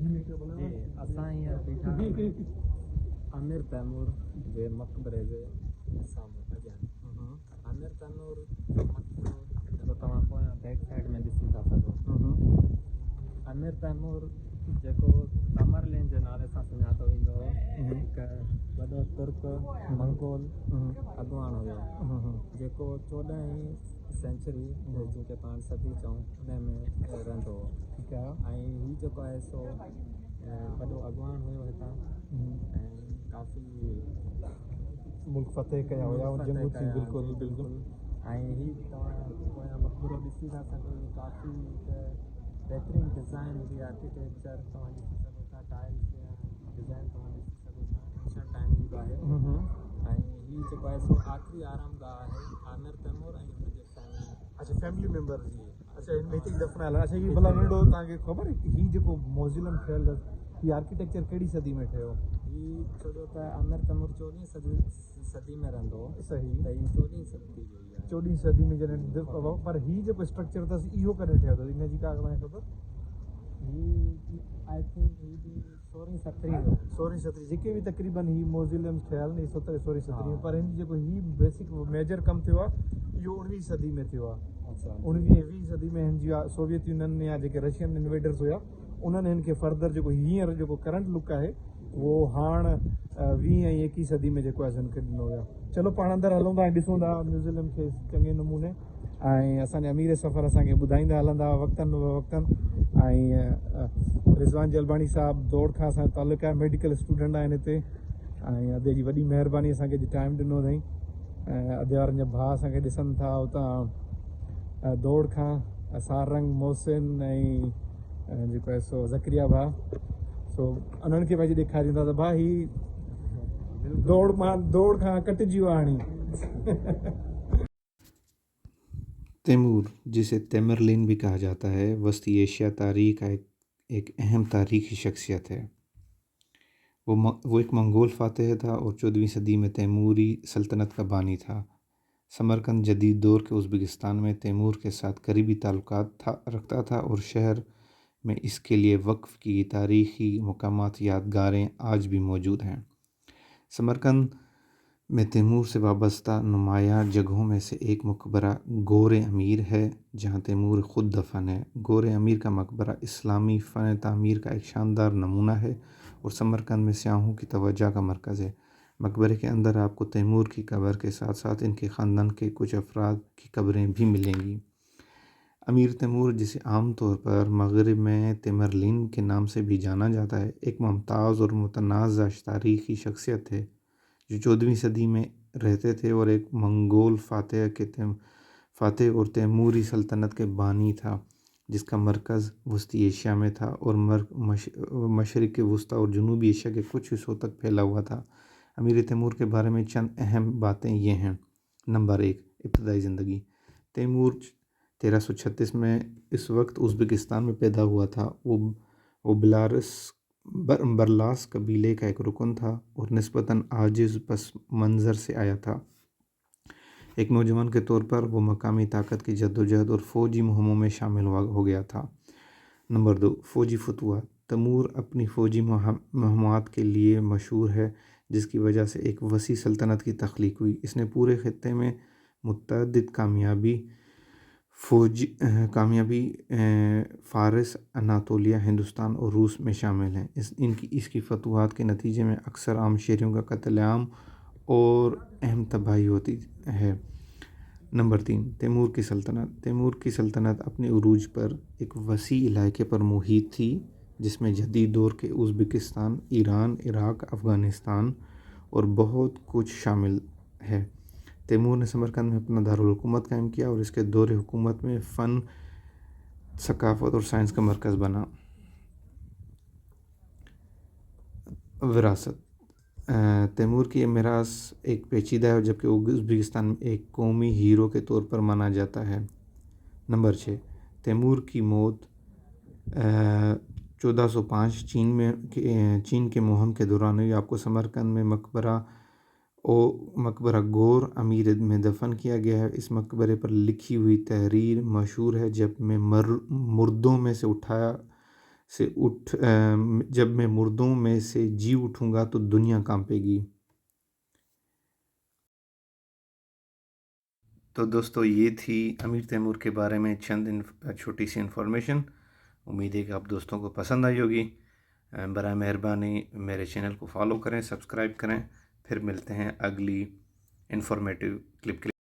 जी असां हींअर बीठा आमिर तैमूर जे मक़बरे जे साम्हूं अॻियां। आमिर तैमूर जो मक़बरो जेको तव्हां पोयां बैक साइड में ॾिसी था सघो। आमिर तैमूर जेको तामरलिन जे नाले सां सुञातो वेंदो हो, हिकु वॾो तुर्क मंगोल अॻुवान हुयो जेको 14वीं सेंचुरी जंहिंखे पाण सदी चऊं उन में रहंदो हो। ठीकु आहे। ऐं हीउ जेको आहे सो वॾो अॻुवान हुयो हितां ऐं काफ़ी मुल्क फतेह कया हुया जंगू थी बिल्कुलु बिल्कुलु। ऐं हीउ तव्हां पोयां मक़बरो ॾिसी था सघो, काफ़ी बहितरीनु डिज़ाइन जी आर्किटेक्चर तव्हां ॾिसी सघो था, टाइल्स डिज़ाइन तव्हां ॾिसी सघो था, एंशियंट टाइम जी आहे। ऐं हीउ जेको आहे सो आख़िरी आरामगाह आहे आमिर तैमूर ऐं हुनजे फैमिली। अच्छा फैमिली मेंबर जी। अच्छा हिन में हिते दफ़नायल आहे। अच्छा हीउ भला नंढो तव्हांखे ख़बर आहे हीउ जेको मौज़िलम ठहियलु हीउ आर्किटेक्चर कहिड़ी सदी में ठहियो? हीउ छो जो त आमिर तैमूर 14वीं सदी में रहंदो हो। सही। त हीउ 14वीं सदी जो ई आहे। 14वीं सदी में जॾहिं पर हीउ जेको स्ट्रक्चर अथसि इहो कॾहिं ठहियो अथसि? हिनजी का तव्हांखे ख़बर? आई थिंक हीउ बि 16वीं 17वीं जो। 16वीं 17वीं जेके बि तक़रीबन हीउ मौज़िलम ठहियल न 16वीं 17वीं में, पर हिन जेको हीउ बेसिक मेजर कमु थियो आहे इहो 19वीं सदी में थियो आहे। अच्छा 19वीं सदी में हिन जी सोवियत यूनियन या जेके रशियन इन्वेडर्स हुया उन्हनि हिन खे फर्दर जेको हींअर जेको करंट लुक आहे उहो हाणे 20 ऐं 21 सदी में जेको आहे हिन खे ॾिनो हुया। चलो पाण अंदरि हलूं था ऐं ॾिसूं था म्यूज़ियम खे चङे नमूने, ऐं असांजे अमीर सफ़र असांखे ॿुधाईंदा हलंदा वक़्तनि वक़्तनि। ऐं रिज़वान जलबाणी साहिबु दौड़ खां असांजो तालुक़ु आहे, मेडिकल स्टूडेंट आहिनि हिते, ऐं अधे जी वॾी महिरबानी असांखे टाइम ॾिनो अथई। ऐं अधे वारनि जा भाउ असांखे ॾिसनि था उतां दौड़ खां, सारंग मोहसिन ऐं जेको आहे सो ज़करिया भाउ, सो उन्हनि खे पंहिंजी ॾेखारींदा त भाउ हीउ दौड़ खां कटिजी वियो हाणे। तैमूर, जिसे तैमरलिन भी कहा जाता है, वस्ती एशिया तारीख का एक अहम तारीखी शख्सियत है। वो एक मंगोल फातेह था और 14वीं सदी में तैमूरी सल्तनत का बानी था। समरकंद जदीद दौर के उज़्बेकिस्तान में तैमूर के साथ करीबी ताल्लुकात रखता था और शहर में इसके लिए वक्फ की तारीखी मकामात यादगारें आज भी मौजूद हैं। समरकंद में तैमूर से वाबस्ता नुमायाँ जगहों में से एक मकबरा गोरे अमीर है, जहाँ तैमूर ख़ुद दफन है। गोरे अमीर का मकबरा इस्लामी फ़न तामीर का एक शानदार नमूना है और समरकंद में सयाहों की तवज्जो का मरकज़ है। मकबरे के अंदर आपको तैमूर की कब्र के साथ साथ इनके ख़ानदान के कुछ अफराद की कब्रें भी मिलेंगी। अमीर तैमूर, जिसे आम तौर पर मगरिब में तैमरलिन के नाम से भी जाना जाता है, एक मुमताज़ और मुतनाज़ तारीख़ी शख्सियत है जो 14वीं सदी में रहते थे और एक मंगोल फातेह और तैमूरी सल्तनत के बानी था, जिसका मरकज़ वस्ती एशिया में था और मशरिक़ वस्ता और जनूबी एशिया के कुछ हिस्सों तक फैला हुआ था। अमीर तैमूर के बारे में चंद अहम बातें ये हैं। नंबर 1, इब्तदाई ज़िंदगी। तैमूर 1336 में इस वक्त उज़्बेकिस्तान में पैदा हुआ था। वो बरलास कबीले का एक रुकन था और निस्बतन आजिज़ पस मंज़र से आया था। एक नौजवान के तौर पर वो मकामी ताकत की जद्दोजहद और फ़ौजी मुहिमों में शामिल हो गया था। नंबर 2, फ़ौजी फतूहात। तैमूर अपनी फ़ौजी मुहिमात के लिए मशहूर है, जिसकी वजह से एक वसी सल्तनत की तख्लीक हुई। इसने पूरे खित्ते में मुतअद्दिद कामयाबी फ़ारस, अनातोलिया, हिंदुस्तान और रूस में शामिल हैं। इसकी फतूहात के नतीजे में अक्सर आम शहरियों का कत्लेआम और अहम तबाही होती है। नंबर 3, तैमूर की सल्तनत। तैमूर की सल्तनत अपने उरूज पर एक वसी इलाके पर मुहित थी, जिसमें जदीद दौर के उज़्बेकिस्तान, ईरान, इराक़, अफ़गानिस्तान और बहुत कुछ शामिल है। तैमूर ने समरकंद में अपना दारुल हुकूमत कायम किया और इसके दौरे हुकूमत में फ़न, सकाफ़त और साइंस का मरकज़ बना। विरासत। तैमूर की मीरास एक पेचीदा है, जबकि उज़्बेकिस्तान में एक कौमी हीरो के तौर पर माना जाता है। नंबर 6, तैमूर की मौत 1405 चीन के मुहिम के दौरान हुई। आपको समरकंद में मकबरा गोर अमीर में दफन किया गया है। इस मकबरे पर लिखी हुई तहरीर मशहूर है, जब मैं मुर्दों में से उठाया जब मैं मुर्दों में से जी उठूँगा तो दुनिया कांपेगी। तो दोस्तों ये थी अमीर तैमूर के बारे में चंद छोटी सी इन्फॉर्मेशन। उम्मीद है कि आप दोस्तों को पसंद आई होगी। बराए मेहरबानी मेरे चैनल को फॉलो करें, सब्सक्राइब करें। फिर मिलते हैं अगली इन्फॉर्मेटिव क्लिप के लिए।